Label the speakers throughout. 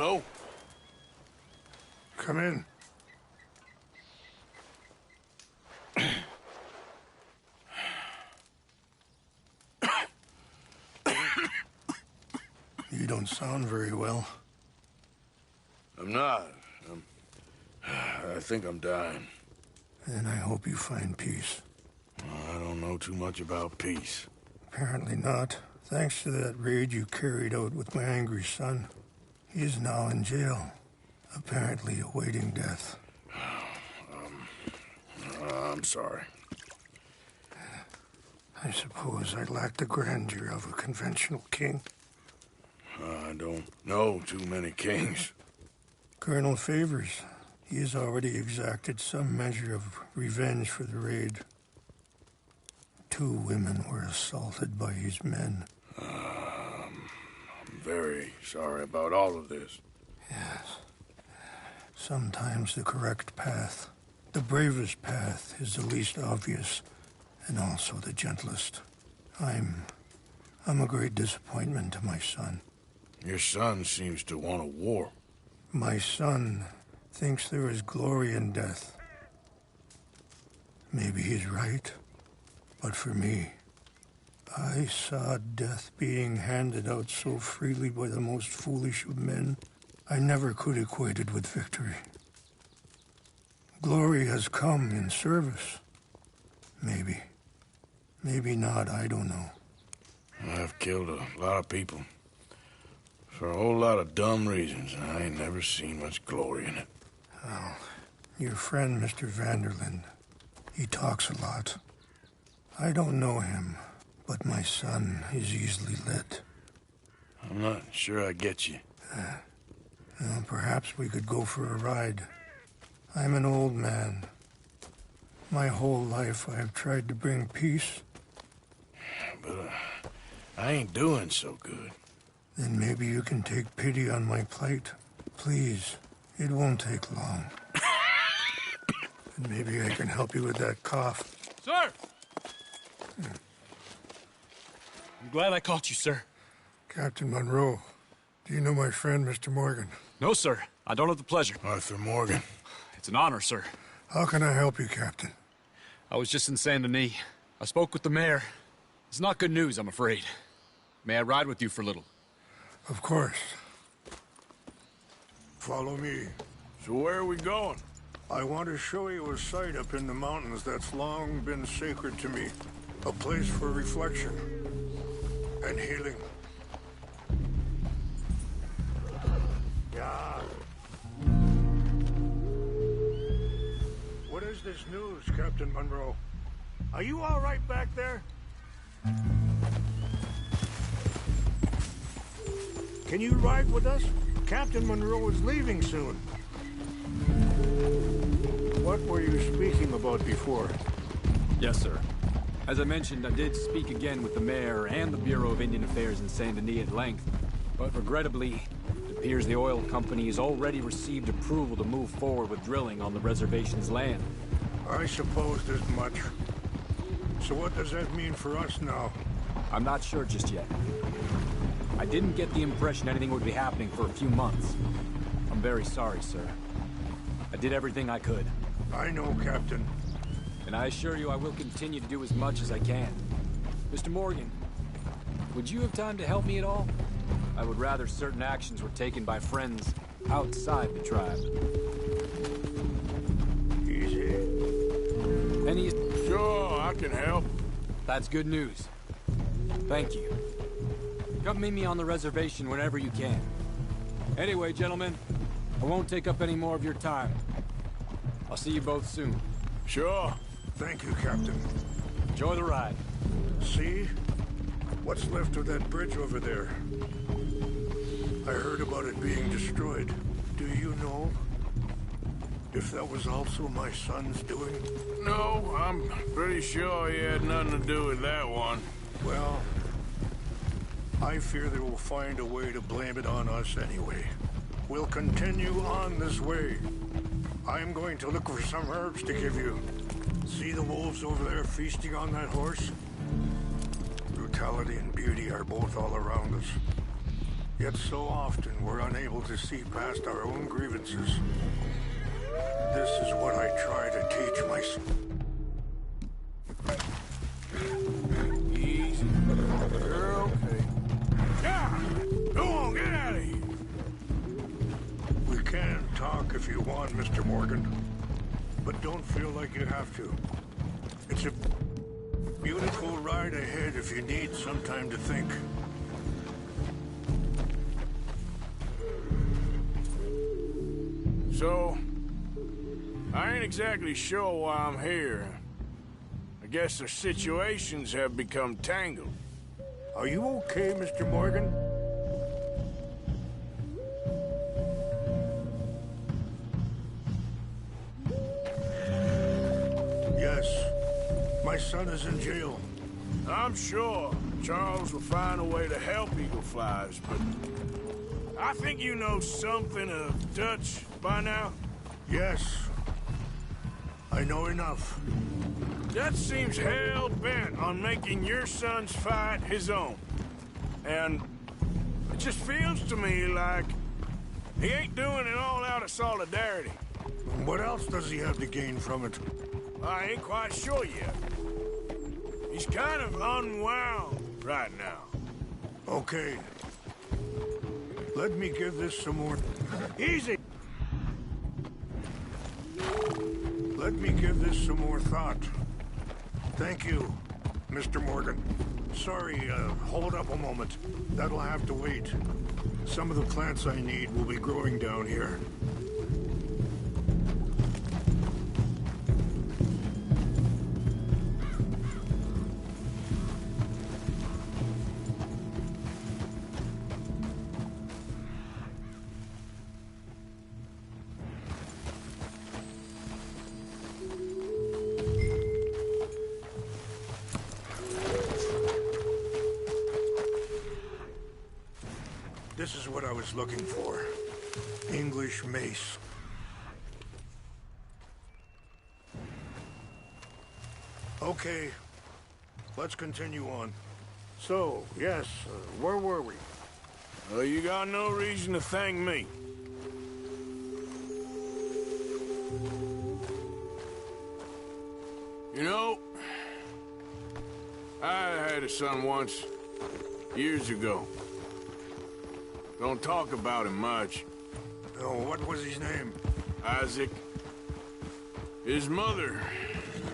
Speaker 1: Hello?
Speaker 2: Come in. You don't sound very well.
Speaker 1: I'm not. I think I'm dying.
Speaker 2: And I hope you find peace.
Speaker 1: I don't know too much about peace.
Speaker 2: Apparently not. Thanks to that raid you carried out with my angry son. He is now in jail, apparently awaiting death.
Speaker 1: I'm sorry.
Speaker 2: I suppose I lack the grandeur of a conventional king.
Speaker 1: I don't know too many kings.
Speaker 2: Colonel Favors, he has already exacted some measure of revenge for the raid. 2 women were assaulted by his men.
Speaker 1: I'm very sorry about all of this.
Speaker 2: Yes. Sometimes the correct path, the bravest path, is the least obvious, and also the gentlest. I'm a great disappointment to my son.
Speaker 1: Your son seems to want a war.
Speaker 2: My son thinks there is glory in death. Maybe he's right, but for me, I saw death being handed out so freely by the most foolish of men, I never could equate it with victory. Glory has come in service. Maybe. Maybe not, I don't know.
Speaker 1: I've killed a lot of people. For a whole lot of dumb reasons, and I ain't never seen much glory in it.
Speaker 2: Oh, your friend, Mr. Vanderlyn, he talks a lot. I don't know him, but my son is easily led.
Speaker 1: I'm not sure I get you.
Speaker 2: Well, perhaps we could go for a ride. I'm an old man. My whole life I have tried to bring peace.
Speaker 1: But I ain't doing so good.
Speaker 2: Then maybe you can take pity on my plight. Please, it won't take long. And maybe I can help you with that cough.
Speaker 3: Sir! I'm glad I caught you, sir.
Speaker 2: Captain Monroe, do you know my friend, Mr. Morgan?
Speaker 3: No, sir. I don't have the pleasure.
Speaker 1: Arthur Morgan.
Speaker 3: It's an honor, sir.
Speaker 2: How can I help you, Captain?
Speaker 3: I was just in Saint Denis. I spoke with the mayor. It's not good news, I'm afraid. May I ride with you for a little?
Speaker 2: Of course. Follow me.
Speaker 1: So where are we going?
Speaker 2: I want to show you a site up in the mountains that's long been sacred to me. A place for reflection and healing. Yeah. What is this news, Captain Monroe? Are you all right back there? Can you ride with us? Captain Monroe is leaving soon. What were you speaking about before?
Speaker 3: Yes, sir. As I mentioned, I did speak again with the mayor and the Bureau of Indian Affairs in Saint Denis at length. But regrettably, it appears the oil company has already received approval to move forward with drilling on the reservation's land.
Speaker 2: I supposed as much. So what does that mean for us now?
Speaker 3: I'm not sure just yet. I didn't get the impression anything would be happening for a few months. I'm very sorry, sir. I did everything I could.
Speaker 2: I know, Captain.
Speaker 3: And I assure you I will continue to do as much as I can. Mr. Morgan, would you have time to help me at all? I would rather certain actions were taken by friends outside the tribe.
Speaker 2: Easy.
Speaker 3: Any...
Speaker 1: Sure, I can help.
Speaker 3: That's good news. Thank you. Come meet me on the reservation whenever you can. Anyway, gentlemen, I won't take up any more of your time. I'll see you both soon.
Speaker 1: Sure.
Speaker 2: Thank you, Captain.
Speaker 3: Enjoy the ride.
Speaker 2: See? What's left of that bridge over there? I heard about it being destroyed. Do you know if that was also my son's doing?
Speaker 1: No, I'm pretty sure he had nothing to do with that one.
Speaker 2: Well, I fear they will find a way to blame it on us anyway. We'll continue on this way. I'm going to look for some herbs to give you. See the wolves over there feasting on that horse? Brutality and beauty are both all around us. Yet so often we're unable to see past our own grievances. This is what I try to teach myself.
Speaker 1: Easy. You're okay. Yeah! Go on, get out of here!
Speaker 2: We can talk if you want, Mr. Morgan. But don't feel like you have to. It's a beautiful ride ahead if you need some time to think.
Speaker 1: So, I ain't exactly sure why I'm here. I guess the situations have become tangled.
Speaker 2: Are you okay, Mr. Morgan? Yes. My son is in jail.
Speaker 1: I'm sure Charles will find a way to help Eagle Flies, but I think you know something of Dutch by now.
Speaker 2: Yes. I know enough.
Speaker 1: Dutch seems hell-bent on making your son's fight his own. And it just feels to me like he ain't doing it all out of solidarity.
Speaker 2: What else does he have to gain from it?
Speaker 1: I ain't quite sure yet. He's kind of unwound right now.
Speaker 2: Okay. Let me give this some more...
Speaker 1: Easy!
Speaker 2: Let me give this some more thought. Thank you, Mr. Morgan. Sorry, hold up a moment. That'll have to wait. Some of the plants I need will be growing down here. This is what I was looking for. English mace. Okay, let's continue on. So, yes, where were we?
Speaker 1: Well, you got no reason to thank me. You know, I had a son once, years ago. Don't talk about him much.
Speaker 2: Oh, what was his name?
Speaker 1: Isaac. His mother,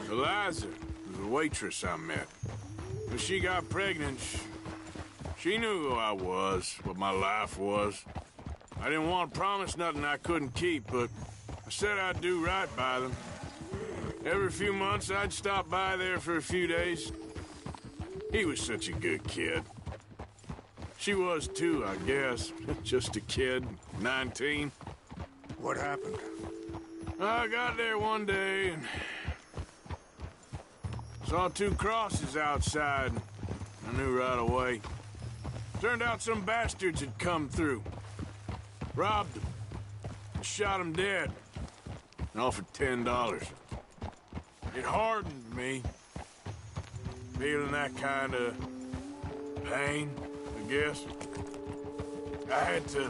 Speaker 1: Eliza, was a waitress I met. When she got pregnant, she knew who I was, what my life was. I didn't want to promise nothing I couldn't keep, but I said I'd do right by them. Every few months, I'd stop by there for a few days. He was such a good kid. She was too, I guess. Just a kid, 19.
Speaker 2: What happened?
Speaker 1: I got there one day and saw two crosses outside. I knew right away. Turned out some bastards had come through. Robbed them. And shot them dead. And offered $10. It hardened me. Feeling that kind of pain, I guess. I had to...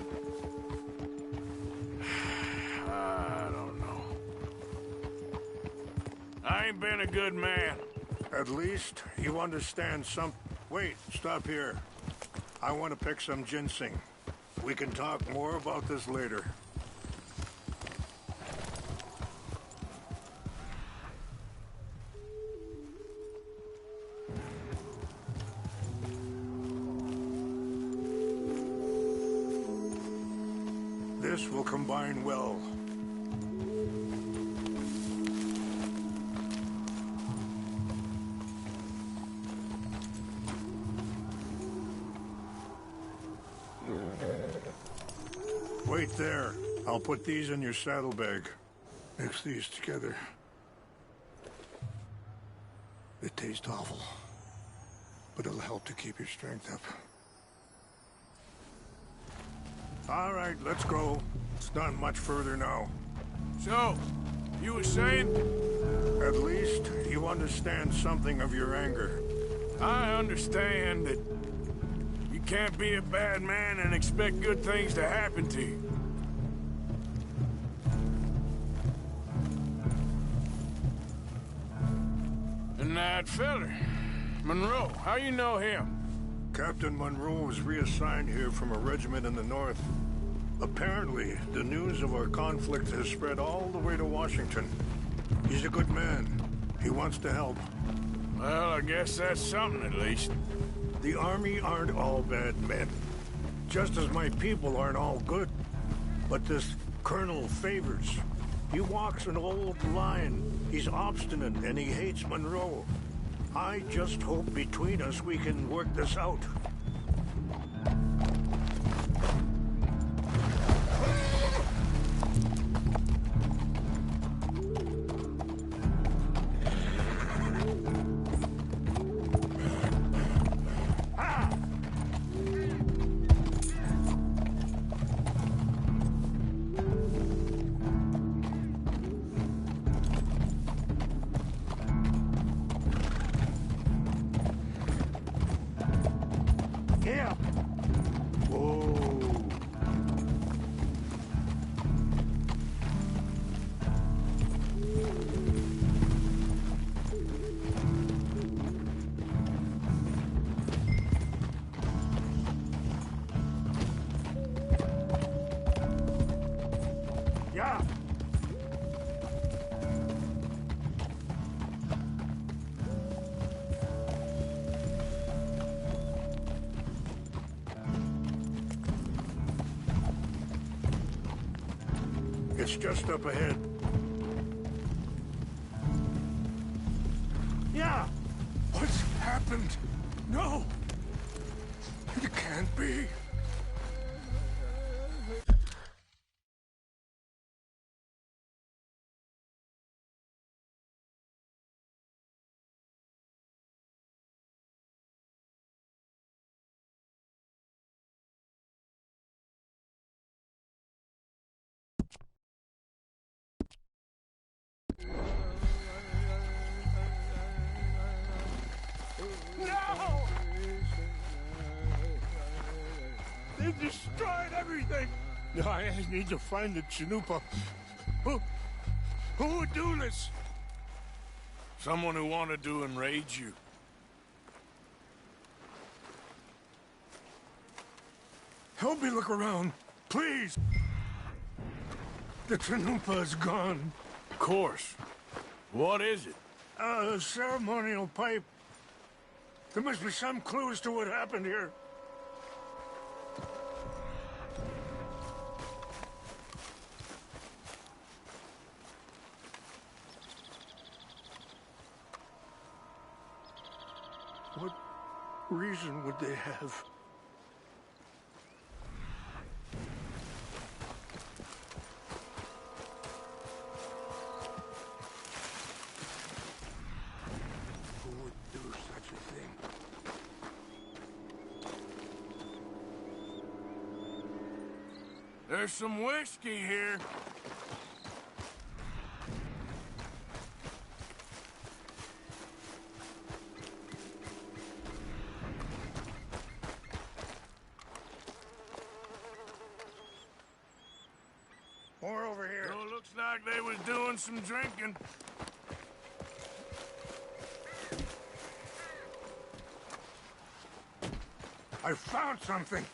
Speaker 1: I don't know. I ain't been a good man.
Speaker 2: At least you understand some... Wait, stop here. I want to pick some ginseng. We can talk more about this later. This will combine well. Wait there. I'll put these in your saddlebag. Mix these together. It tastes awful, but it'll help to keep your strength up. All right, let's go. It's not much further now.
Speaker 1: So, you were saying?
Speaker 2: At least you understand something of your anger.
Speaker 1: I understand that you can't be a bad man and expect good things to happen to you. And that feller, Monroe, how you know him?
Speaker 2: Captain Monroe was reassigned here from a regiment in the north. Apparently, the news of our conflict has spread all the way to Washington. He's a good man. He wants to help.
Speaker 1: Well, I guess that's something at least.
Speaker 2: The Army aren't all bad men. Just as my people aren't all good. But this Colonel Favors, he walks an old line. He's obstinate and he hates Monroe. I just hope between us we can work this out. Yeah. Whoa. Yeah. It's just up ahead. Yeah! What's happened? No! It can't be. No! They destroyed everything! I need to find the Chanupa. Who would do this?
Speaker 1: Someone who wanted to enrage you.
Speaker 2: Help me look around, please! The Chanupa is gone.
Speaker 1: Of course. What is it?
Speaker 2: A ceremonial pipe. There must be some clues to what happened here. What reason would they have? Who would do such a thing?
Speaker 1: There's some whiskey here.
Speaker 2: More over here.
Speaker 1: So it looks like they was doing some drinking.
Speaker 2: I found something.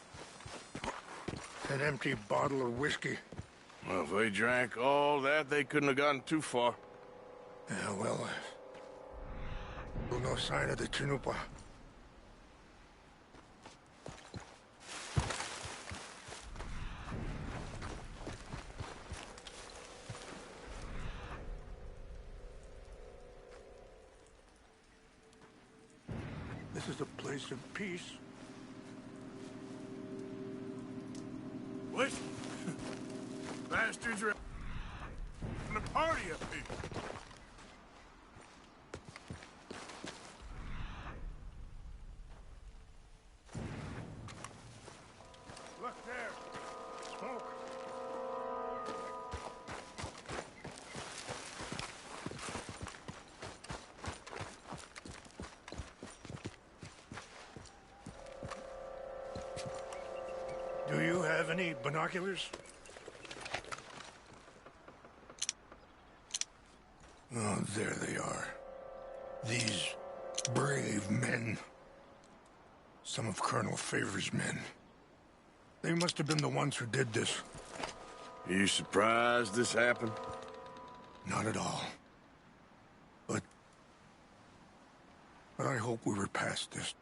Speaker 2: An empty bottle of whiskey.
Speaker 1: Well, if they drank all that, they couldn't have gotten too far.
Speaker 2: Yeah, well, no sign of the Chanupa. This is a place of peace.
Speaker 1: Whiskey? Bastards are having a party up here.
Speaker 2: Look there. Smoke. Do you have any binoculars? Oh, there they are. These brave men. Some of Colonel Favor's men. They must have been the ones who did this.
Speaker 1: Are you surprised this happened?
Speaker 2: Not at all. But I hope we were past this.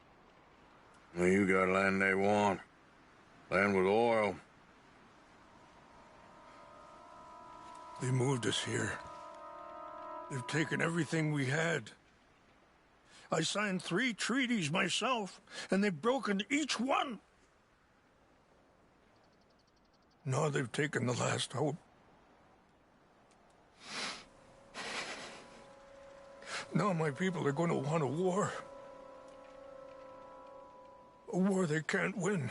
Speaker 1: Well, you got land they want. Land with oil.
Speaker 2: They moved us here. They've taken everything we had. I signed 3 treaties myself, and they've broken each one. Now they've taken the last hope. Now my people are going to want a war. A war they can't win.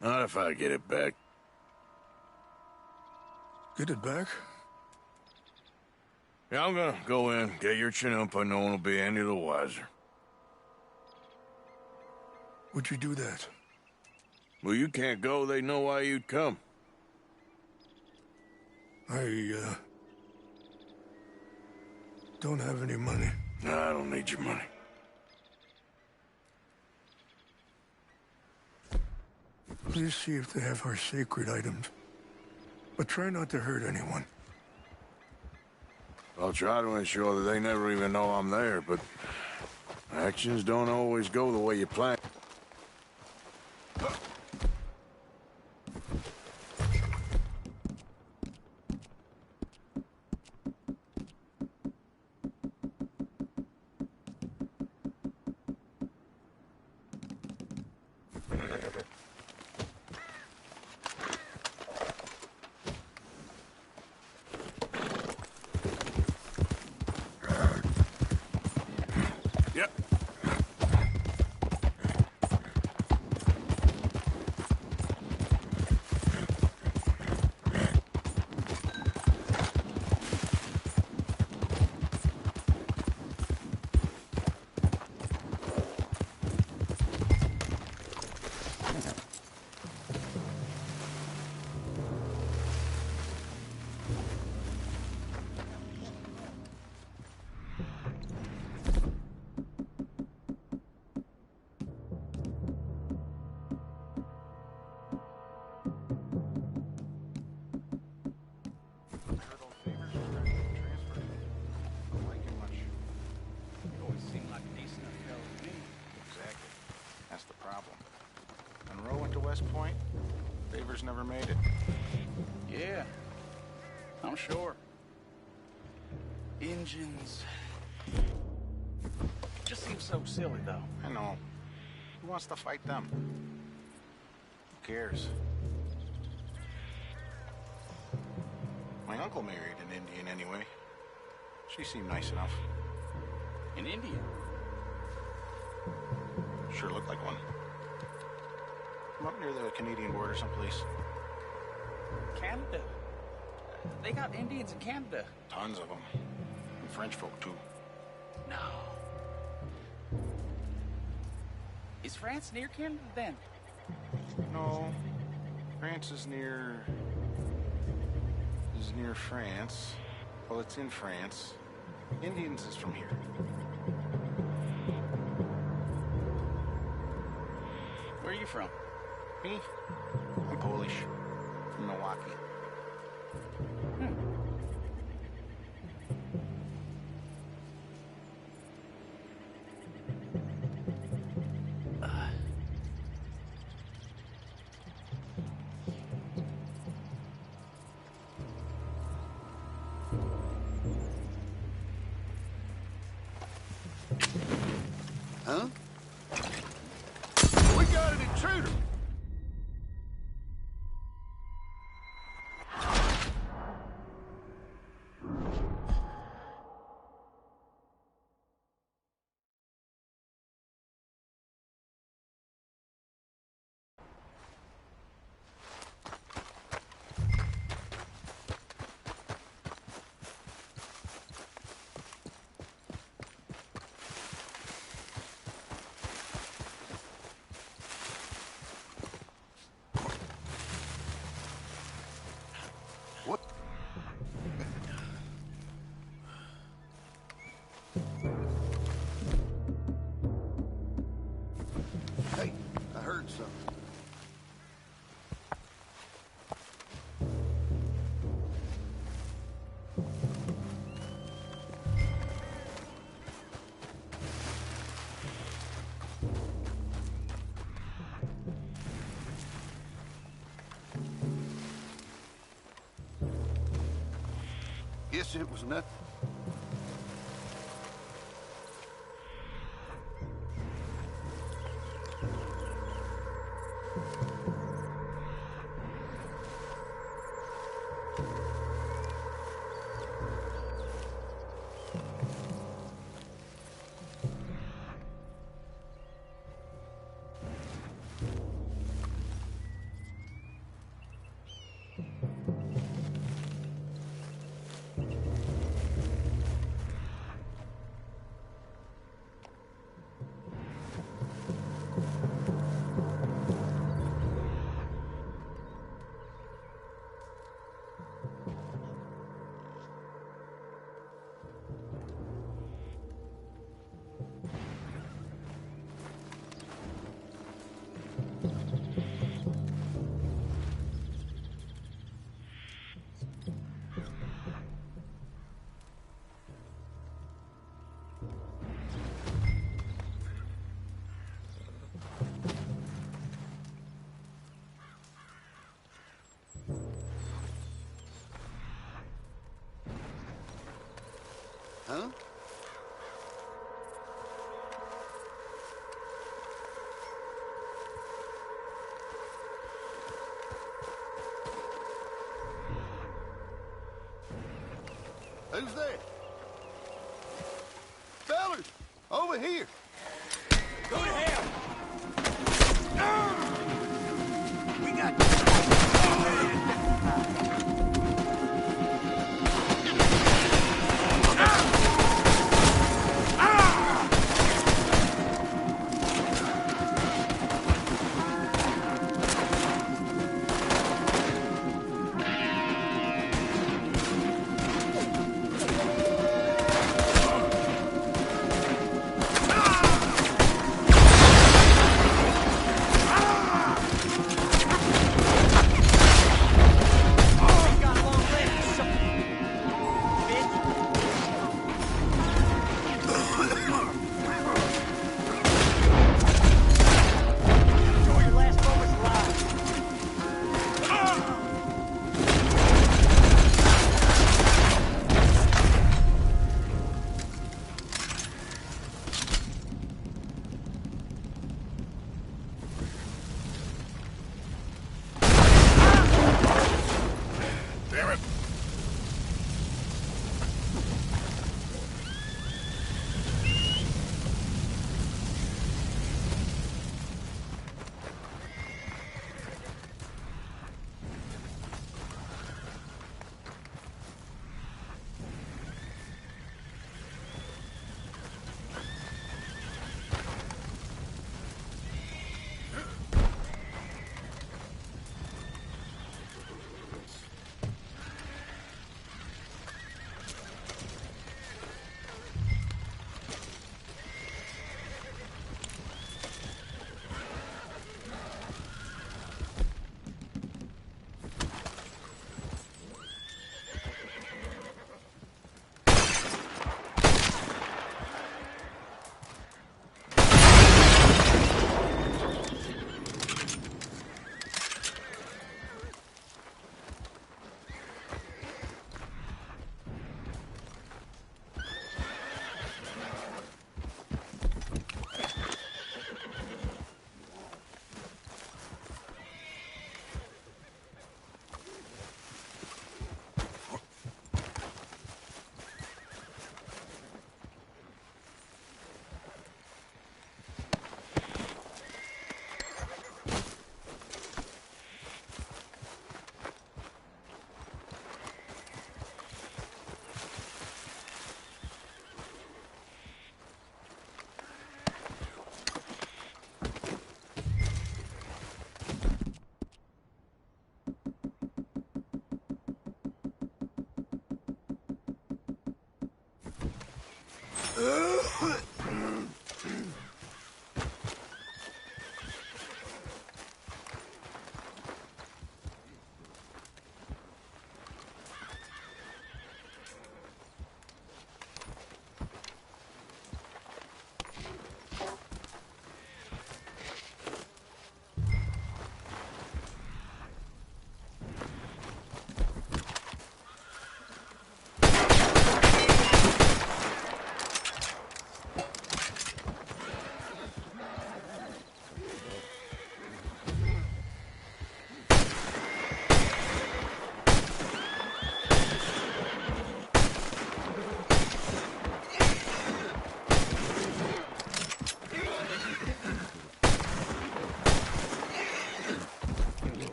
Speaker 1: Not if I get it back.
Speaker 2: Get it back?
Speaker 1: Yeah, I'm gonna go in, get your Chinook, but no one will be any the wiser.
Speaker 2: Would you do that?
Speaker 1: Well, you can't go, they know why you'd come.
Speaker 2: I don't have any money.
Speaker 1: No, I don't need your money.
Speaker 2: Please see if they have our sacred items. But try not to hurt anyone.
Speaker 1: I'll try to ensure that they never even know I'm there, but actions don't always go the way you plan.
Speaker 4: Point, Favors never made it.
Speaker 5: Yeah, I'm sure. Engines. Just seems so silly, though.
Speaker 4: I know. Who wants to fight them? Who cares? My uncle married an Indian anyway. She seemed nice enough.
Speaker 5: An Indian?
Speaker 4: Sure looked like one. I'm up near the Canadian border someplace.
Speaker 5: Canada? They got Indians in Canada.
Speaker 4: Tons of them. And French folk, too.
Speaker 5: No. Is France near Canada, then?
Speaker 4: No. France is near France. Well, it's in France. Indians is from here.
Speaker 5: Where are you from?
Speaker 4: Me? I'm Polish. From Milwaukee.
Speaker 6: Huh?
Speaker 2: We got an intruder!
Speaker 6: Shit was nothing. Huh? Who's that? Fellas, over here.
Speaker 7: Go to hell! We got...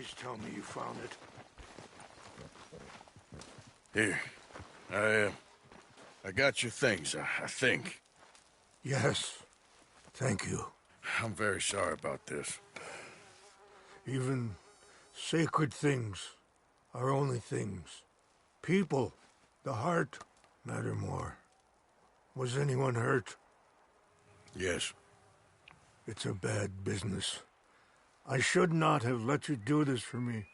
Speaker 2: Please tell me you found it.
Speaker 1: Here. I got your things, I think.
Speaker 2: Yes. Thank you.
Speaker 1: I'm very sorry about this.
Speaker 2: Even sacred things are only things. People, the heart, matter more. Was anyone hurt?
Speaker 1: Yes.
Speaker 2: It's a bad business. I should not have let you do this for me.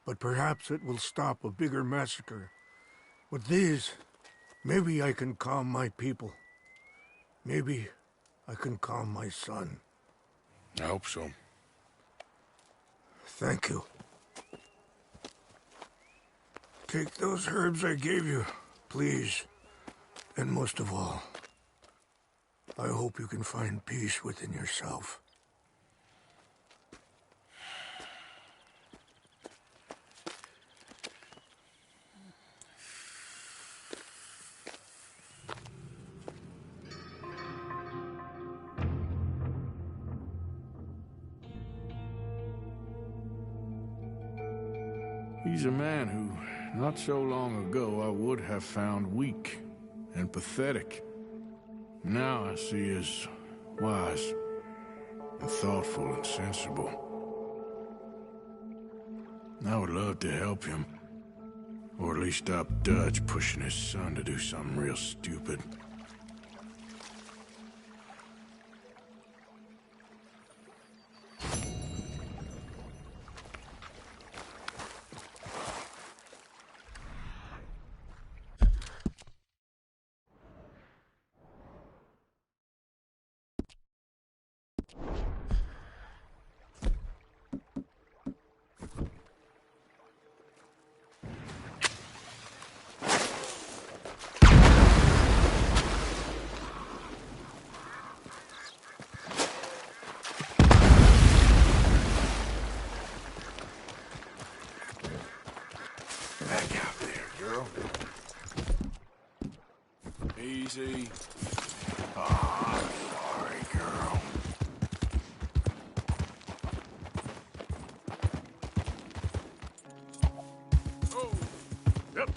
Speaker 2: But perhaps it will stop a bigger massacre. With these, maybe I can calm my people. Maybe I can calm my son.
Speaker 1: I hope so.
Speaker 2: Thank you. Take those herbs I gave you, please. And most of all, I hope you can find peace within yourself.
Speaker 1: He's a man who, not so long ago, I would have found weak and pathetic. Now I see as wise and thoughtful and sensible. I would love to help him, or at least stop Dutch pushing his son to do something real stupid. Back out there, girl. Easy. Oh, I'm sorry, girl. Oh, yep.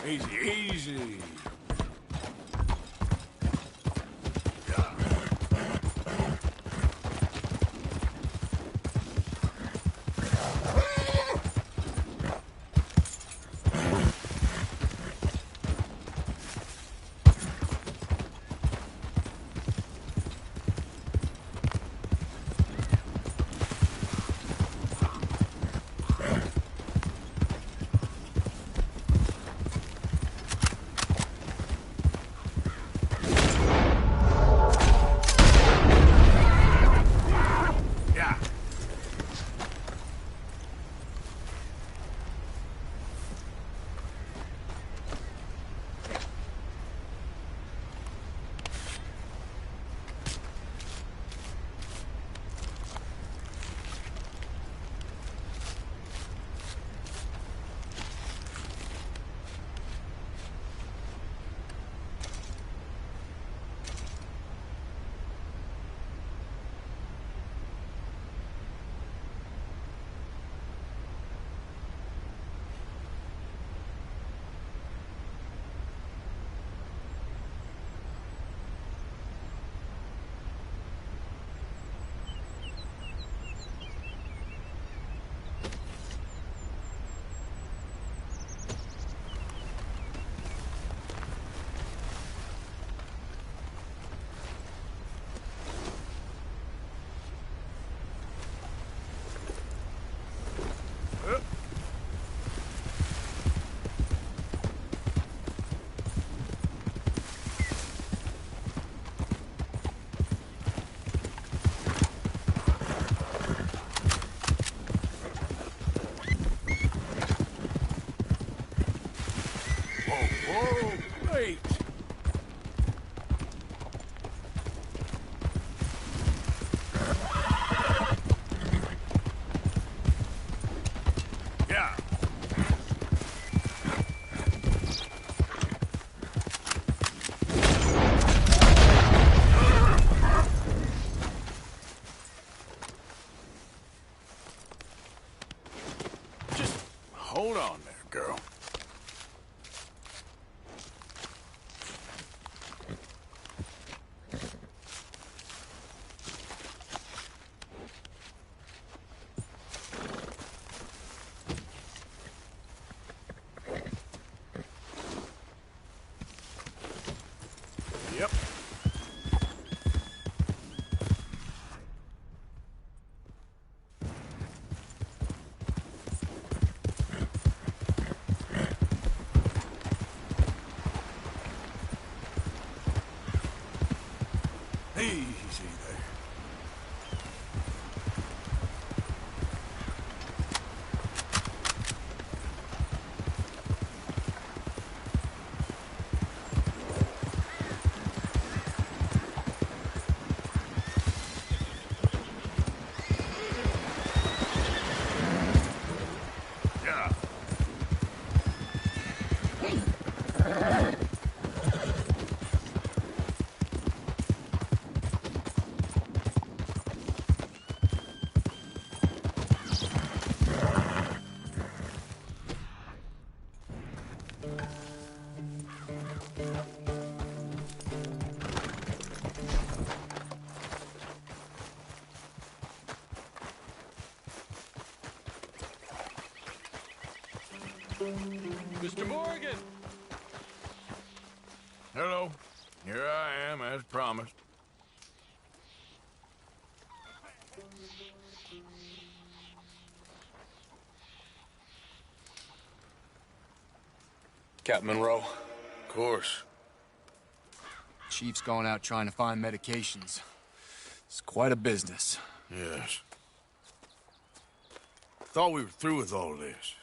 Speaker 1: Easy, easy. Whoa, wait! Yeah. Just hold on there, girl. Yep. Easy there. Yeah.
Speaker 3: Mr. Morgan!
Speaker 1: Hello. Here I am, as promised.
Speaker 3: Captain Monroe.
Speaker 1: Of course.
Speaker 3: Chief's gone out trying to find medications. It's quite a business.
Speaker 1: Yes. Thought we were through with all this.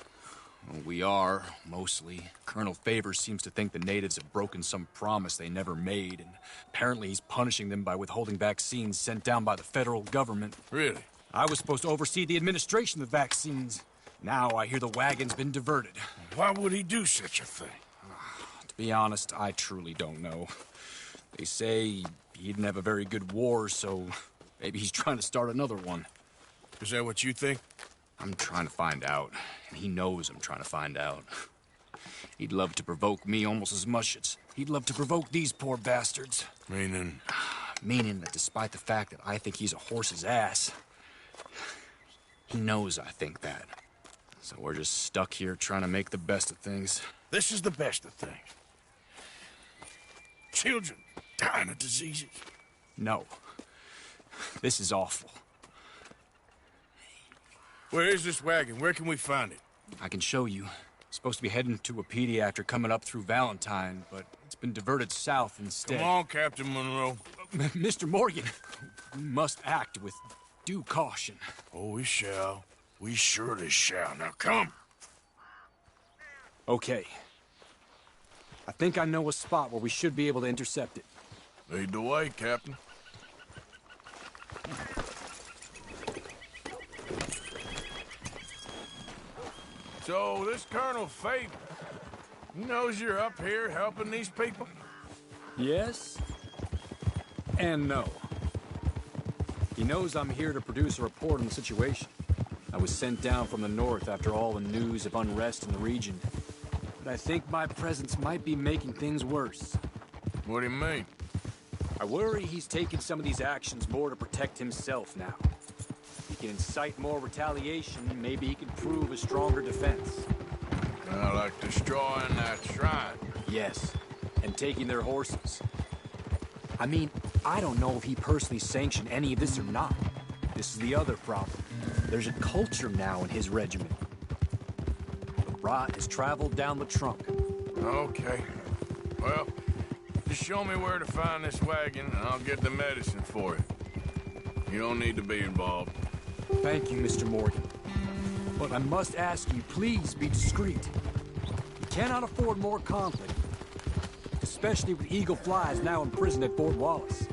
Speaker 3: Well, we are, mostly. Colonel Favors seems to think the natives have broken some promise they never made, and apparently he's punishing them by withholding vaccines sent down by the federal government.
Speaker 1: Really?
Speaker 3: I was supposed to oversee the administration of the vaccines. Now I hear the wagon's been diverted.
Speaker 1: Why would he do such a thing?
Speaker 3: To be honest, I truly don't know. They say he didn't have a very good war, so maybe he's trying to start another one.
Speaker 1: Is that what you think?
Speaker 3: I'm trying to find out, and he knows I'm trying to find out. He'd love to provoke me almost as much as he'd love to provoke these poor bastards.
Speaker 1: Meaning?
Speaker 3: Meaning that despite the fact that I think he's a horse's ass, he knows I think that. So we're just stuck here trying to make the best of things.
Speaker 1: This is the best of things. Children dying of diseases.
Speaker 3: No. This is awful.
Speaker 1: Where is this wagon? Where can we find it?
Speaker 3: I can show you. Supposed to be heading to a pediatric coming up through Valentine, but it's been diverted south instead.
Speaker 1: Come on, Captain Monroe.
Speaker 3: Mr. Morgan, we must act with due caution.
Speaker 1: Oh, we shall. We surely shall. Now come.
Speaker 3: Okay. I think I know a spot where we should be able to intercept it.
Speaker 1: Lead the way, Captain. So, this Colonel Faber, he knows you're up here helping these people?
Speaker 3: Yes and no. He knows I'm here to produce a report on the situation. I was sent down from the north after all the news of unrest in the region. But I think my presence might be making things worse.
Speaker 1: What do you mean?
Speaker 3: I worry he's taking some of these actions more to protect himself now. He can incite more retaliation, maybe he can prove a stronger defense.
Speaker 1: Like destroying that shrine.
Speaker 3: Yes, and taking their horses. I mean, I don't know if he personally sanctioned any of this or not. This is the other problem. There's a culture now in his regiment. The rot has traveled down the trunk.
Speaker 1: Okay. Well, just show me where to find this wagon, and I'll get the medicine for it. You don't need to be involved.
Speaker 3: Thank you, Mr. Morgan. But I must ask you, please be discreet. We cannot afford more conflict. Especially with Eagle Flies now imprisoned at Fort Wallace.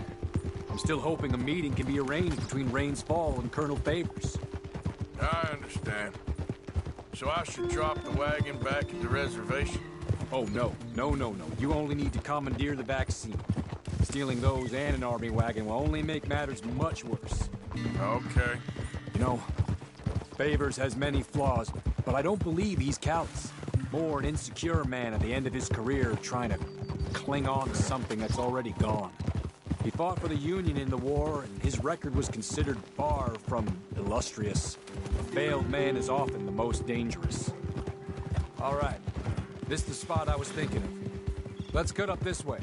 Speaker 3: I'm still hoping a meeting can be arranged between Rains Fall and Colonel Favors.
Speaker 1: I understand. So I should drop the wagon back at the reservation?
Speaker 3: Oh, no. No. You only need to commandeer the vaccine. Stealing those and an army wagon will only make matters much worse.
Speaker 1: Okay.
Speaker 3: You know, Favors has many flaws, but I don't believe he's callous. More an insecure man at the end of his career trying to cling on to something that's already gone. He fought for the Union in the war, and his record was considered far from illustrious. A failed man is often the most dangerous. All right. This is the spot I was thinking of. Let's cut up this way.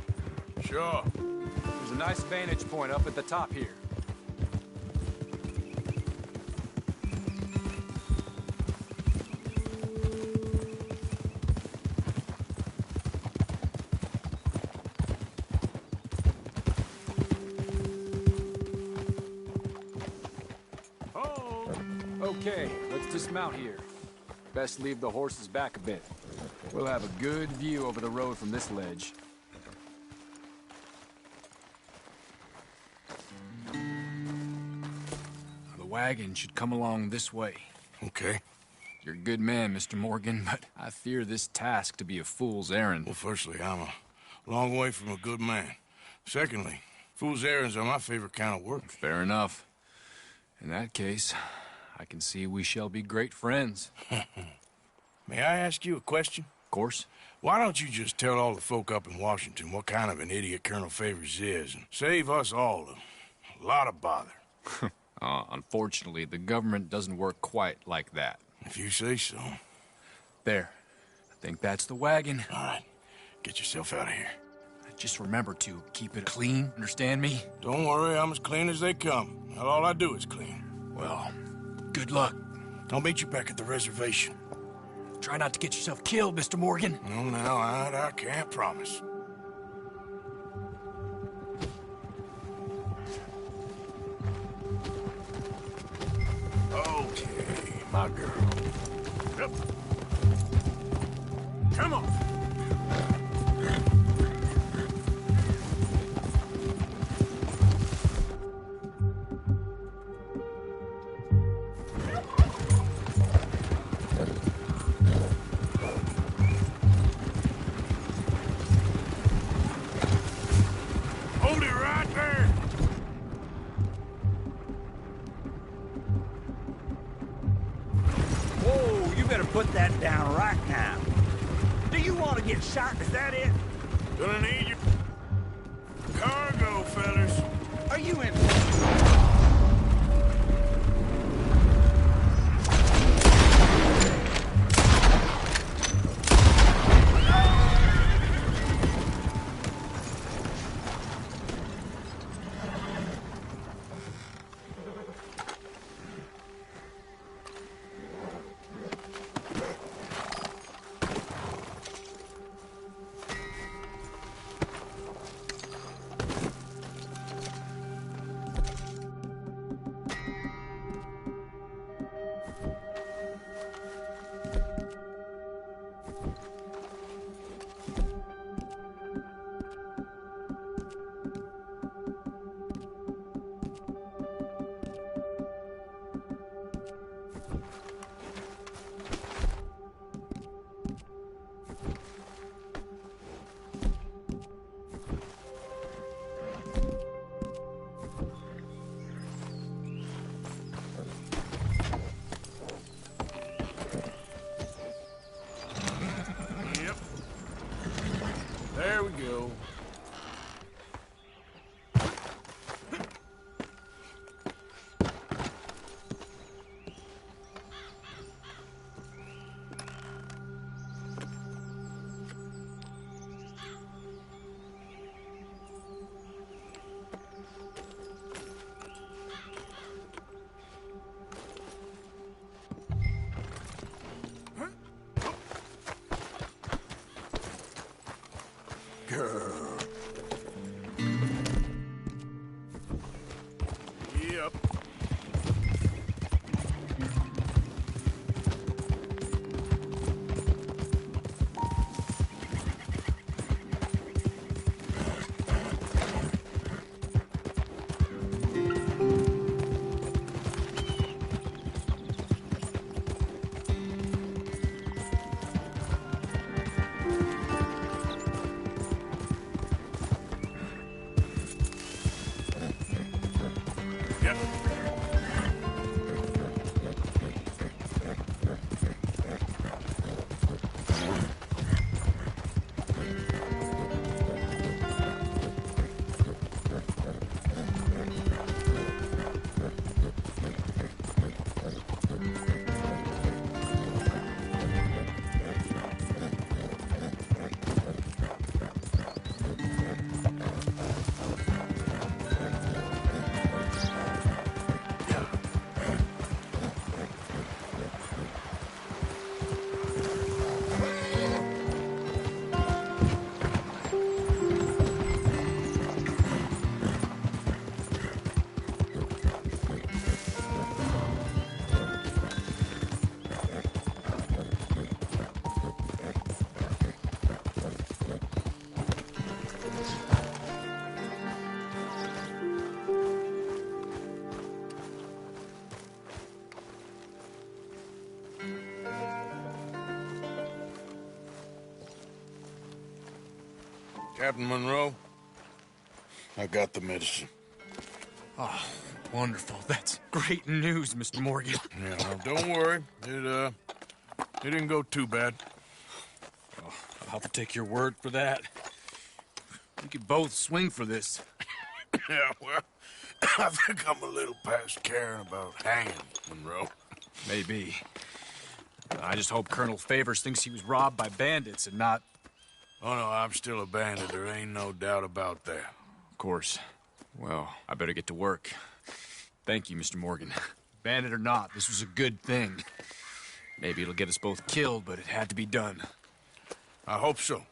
Speaker 1: Sure.
Speaker 3: There's a nice vantage point up at the top here. Okay, let's dismount here. Best leave the horses back a bit. We'll have a good view over the road from this ledge. The wagon should come along this way.
Speaker 1: Okay.
Speaker 3: You're a good man, Mr. Morgan, but I fear this task to be a fool's errand.
Speaker 1: Well, firstly, I'm a long way from a good man. Secondly, fool's errands are my favorite kind of work.
Speaker 3: Fair enough. In that case, I can see we shall be great friends.
Speaker 1: May I ask you a question?
Speaker 3: Of course.
Speaker 1: Why don't you just tell all the folk up in Washington what kind of an idiot Colonel Favors is, and save us all a lot of bother?
Speaker 3: Unfortunately, the government doesn't work quite like that.
Speaker 1: If you say so.
Speaker 3: There. I think that's the wagon.
Speaker 1: All right. Get yourself out of here.
Speaker 3: Just remember to keep it clean, understand me?
Speaker 1: Don't worry, I'm as clean as they come. Not all I do is clean.
Speaker 3: Well, good luck.
Speaker 1: I'll meet you back at the reservation.
Speaker 3: Try not to get yourself killed, Mr. Morgan.
Speaker 1: No, now, I can't promise. Okay, my girl. Yep. Come on. Hold it right there.
Speaker 7: Whoa, you better put that down right now. Do get shot, is that it?
Speaker 1: Gonna need your cargo, fellas.
Speaker 5: Are you in?
Speaker 1: Yep. There we go.
Speaker 2: Grr.
Speaker 1: Yep. Yep. Captain Monroe, I got the medicine.
Speaker 3: Oh, wonderful. That's great news, Mr. Morgan.
Speaker 1: Yeah, well, don't worry. It didn't go too bad.
Speaker 3: I'll have to take your word for that. We could both swing for this.
Speaker 1: Yeah, well, I think I'm a little past caring about hanging, Monroe.
Speaker 3: Maybe. I just hope Colonel Favors thinks he was robbed by bandits and not...
Speaker 1: Oh, no, I'm still a bandit. There ain't no doubt about that.
Speaker 3: Of course. Well, I better get to work. Thank you, Mr. Morgan. Bandit or not, this was a good thing. Maybe it'll get us both killed, but it had to be done.
Speaker 1: I hope so.